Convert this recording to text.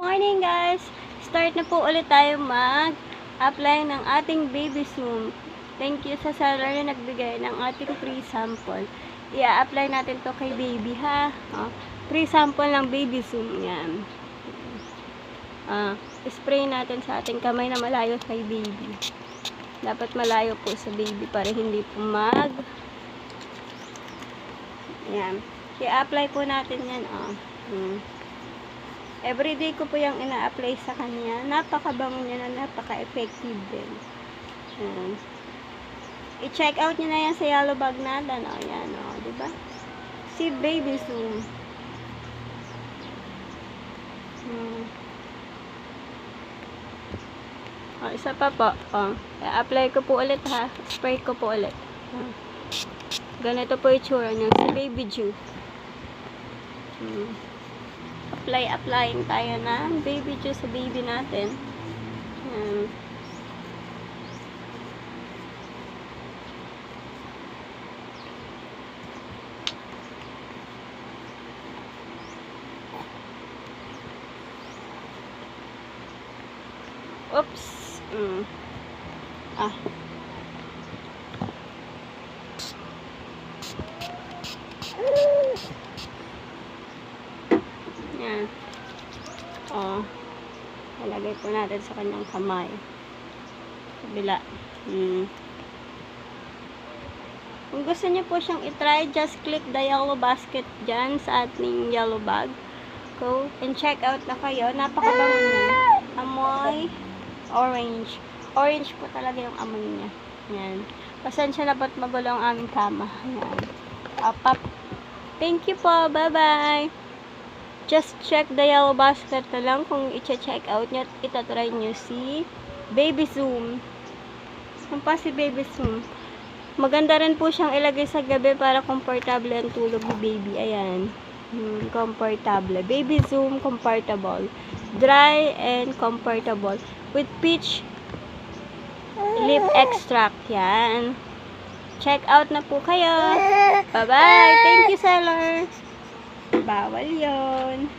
Morning guys! Start na po ulit tayo mag-apply ng ating baby zoom. Thank you sa seller na nagbigay ng ating free sample. I-apply natin to kay baby ha. Free sample ng baby zoom. Yan. Spray natin sa ating kamay na malayo kay baby. Dapat malayo po sa baby para hindi po yan. I-apply po natin yan. Everyday ko po yung ina-apply sa kanya. Napakabango niya na, napaka-effective din. I-check out niyo na yan sa yellow bag natin. Yan, diba? Si baby zoom. Isa pa po. I-apply ko po ulit ha. Spray ko po ulit. Ganito po itsura niya. Si baby Jew. Applying tayo ng baby juice sa baby natin. Oops. Yan. Ilagay po natin sa kanyang kamay. Kabila. Kung gusto niyo po siyang itry, just click the yellow basket dyan sa ating yellow bag. Go and check out na kayo. Napakabango niya. Amoy orange. Orange po talaga yung amoy niya. Yan. Pasensya na ba't magulo ang aming kama. Yan. Thank you po. Bye-bye. Just check the yellow basket na lang kung i-check out nyo at itatry nyo si baby zoom. Kung pa si baby zoom. Maganda rin po siyang ilagay sa gabi para komportable ang tulog ni baby. Ayan. Comfortable. Baby zoom, comfortable. Dry and comfortable. With peach lip extract. Yan. Check out na po kayo. Bye-bye. Thank you, seller. Bawal yon.